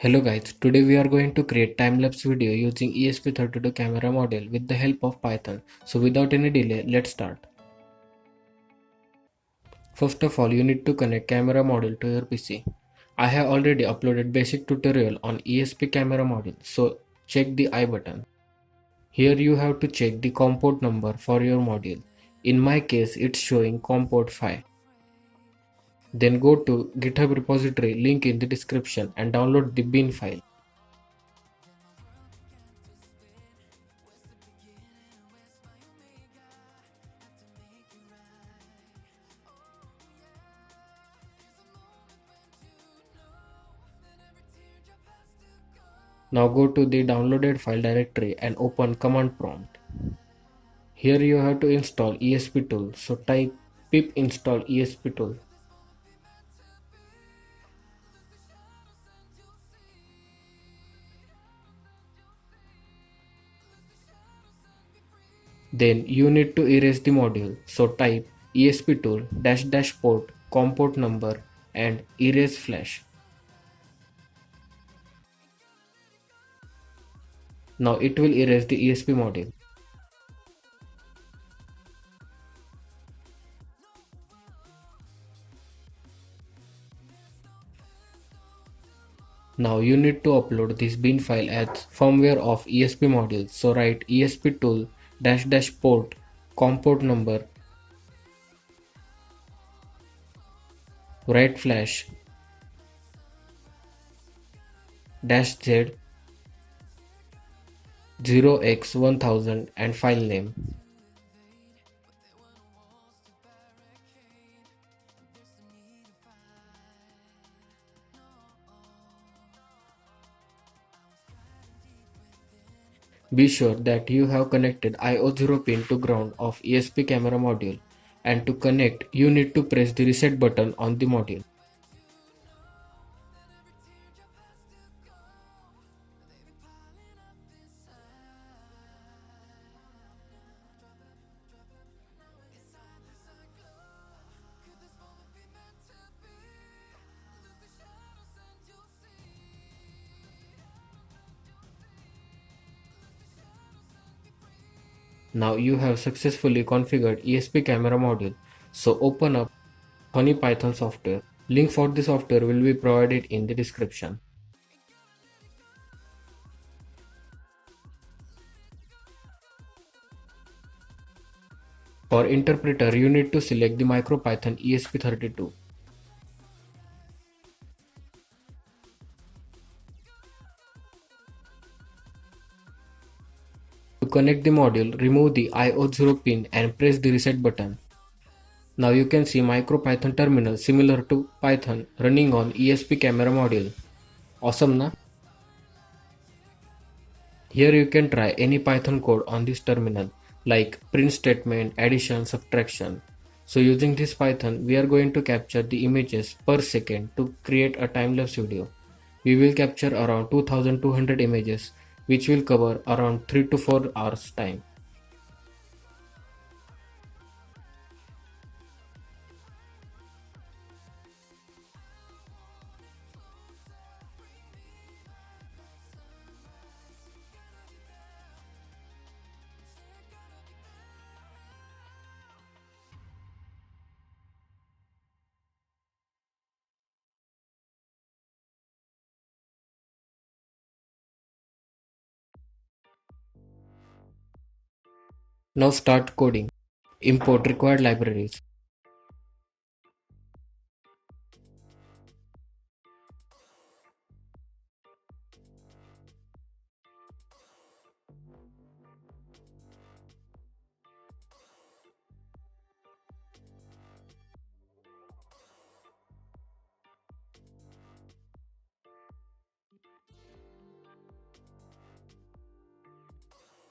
Hello guys, today we are going to create time-lapse video using ESP32 camera module with the help of Python. So without any delay, let's start. First of all, you need to connect camera module to your PC. I have already uploaded basic tutorial on ESP camera module, so check the I button. Here you have to check the COM port number for your module. In my case, it's showing COM port 5. Then go to GitHub repository link in the description and download the bin file. Now go to the downloaded file directory and open command prompt. Here you have to install ESP tool, so type pip install ESP tool. Then you need to erase the module, so type ESP tool dash port COM port number and erase flash. Now it will erase the ESP module. Now you need to upload this bin file as firmware of ESP module, so write ESP tool dash port COM port number, write flash dash z 0x1000 and file name. Be sure that you have connected IO0 pin to ground of ESP camera module, and to connect you need to press the reset button on the module. Now you have successfully configured ESP camera module, so open up Honey Python software. Link for the software will be provided in the description. For interpreter you need to select the MicroPython ESP32. To connect the module, remove the IO0 pin and press the reset button. Now you can see MicroPython terminal similar to Python running on ESP camera module. Awesome na? Here you can try any Python code on this terminal like print statement, addition, subtraction. So using this Python we are going to capture the images per second to create a time-lapse video. We will capture around 2200 images which will cover around 3 to 4 hours time. Now start coding. Import required libraries.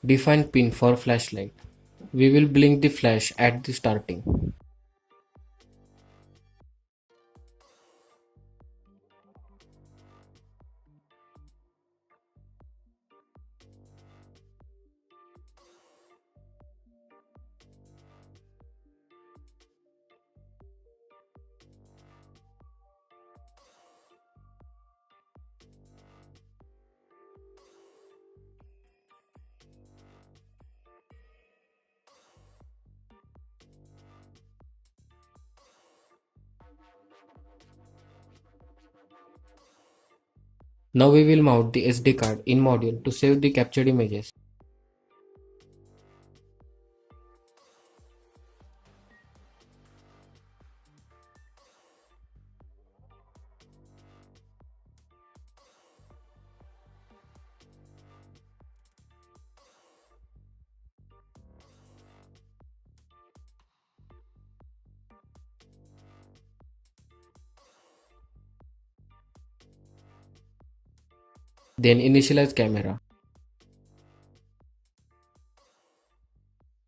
Define pin for flashlight. We will blink the flash at the starting. Now we will mount the SD card in module to save the captured images. Then initialize camera.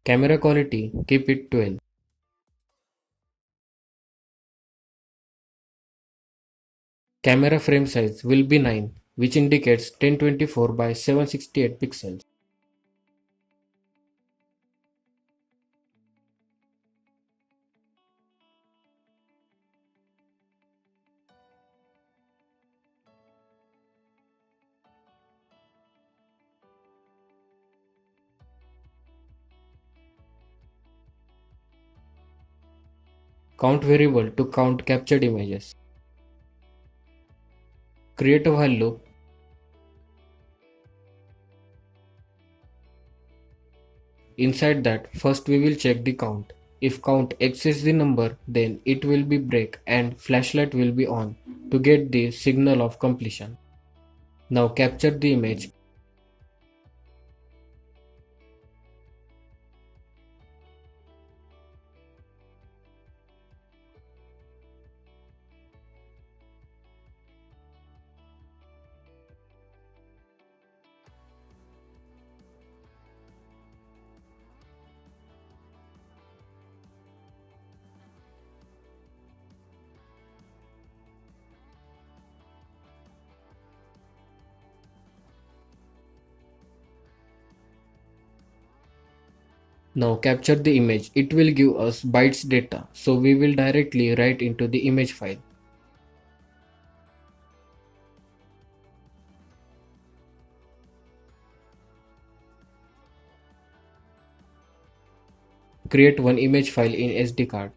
Camera quality, keep it 12. Camera frame size will be 9, which indicates 1024 by 768 pixels. Count variable to count captured images. Create a while loop. Inside that, first we will check the count. If count exceeds the number, then it will be break and flashlight will be on to get the signal of completion. Now capture the image. Now capture the image. It will give us bytes data, so we will directly write into the image file. Create one image file in SD card.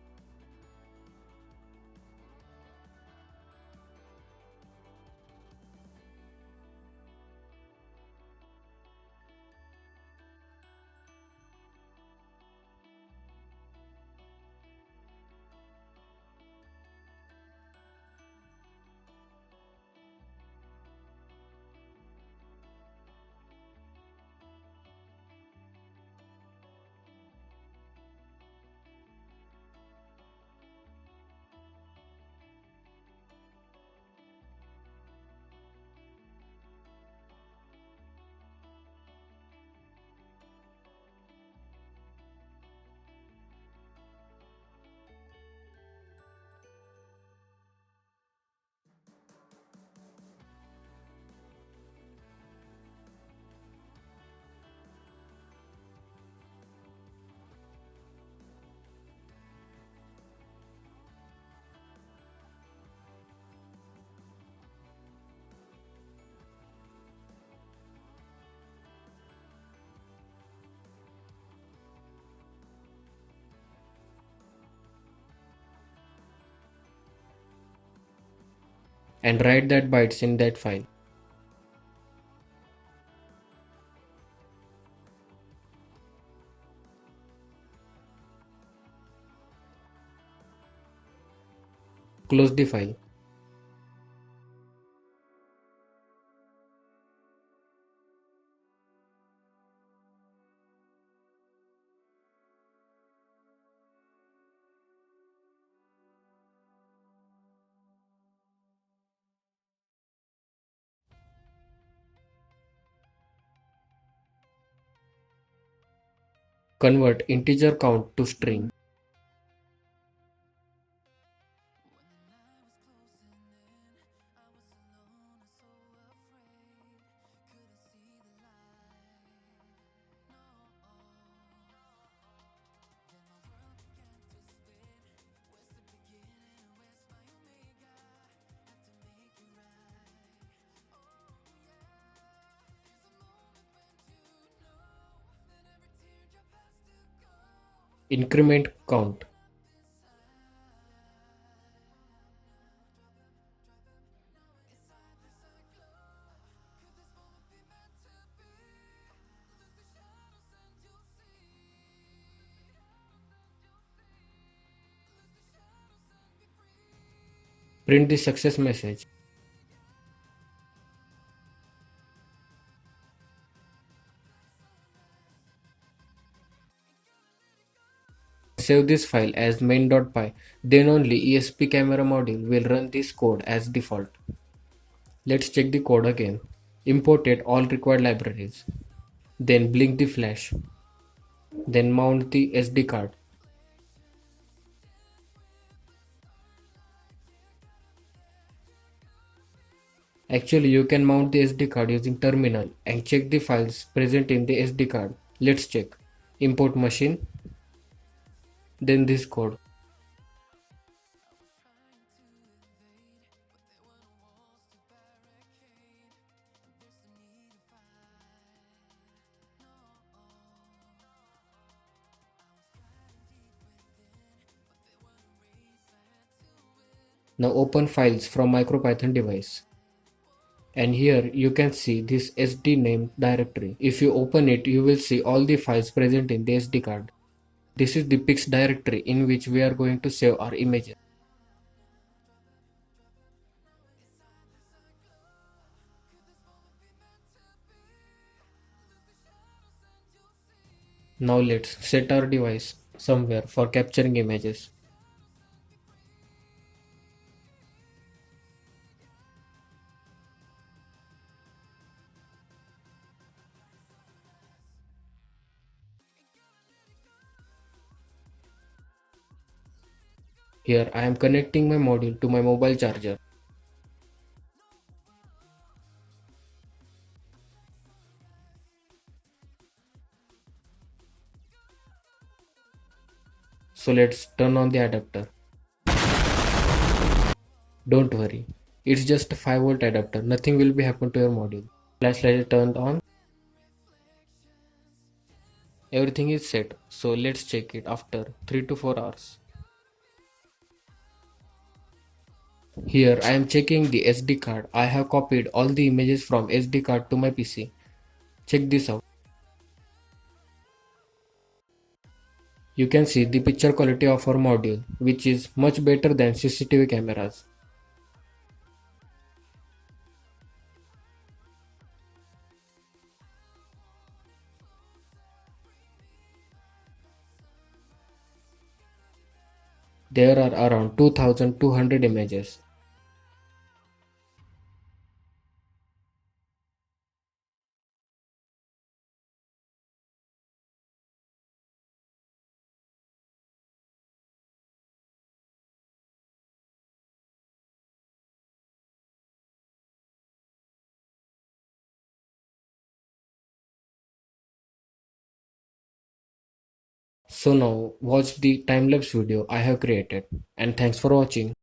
And write that bytes in that file. Close the file. Convert integer count to string. Increment count. Print the success message. Save this file as main.py, then only ESP camera module will run this code as default. Let's check the code again. Imported all required libraries. Then blink the flash. Then mount the SD card. Actually, you can mount the SD card using terminal and check the files present in the SD card. Let's check. Import machine. Then this code. Now open files from MicroPython device. And here you can see this SD name directory. If you open it, you will see all the files present in the SD card. This is the pics directory in which we are going to save our images. Now let's set our device somewhere for capturing images. Here I am connecting my module to my mobile charger. So let's turn on the adapter. Don't worry, it's just a 5V adapter, nothing will be happen to your module. Flashlight is turned on. Everything is set, so let's check it after 3 to 4 hours. Here I am checking the SD card. I have copied all the images from SD card to my PC. Check this out. You can see the picture quality of our module, which is much better than CCTV cameras. There are around 2200 images. So now watch the time-lapse video I have created, and thanks for watching.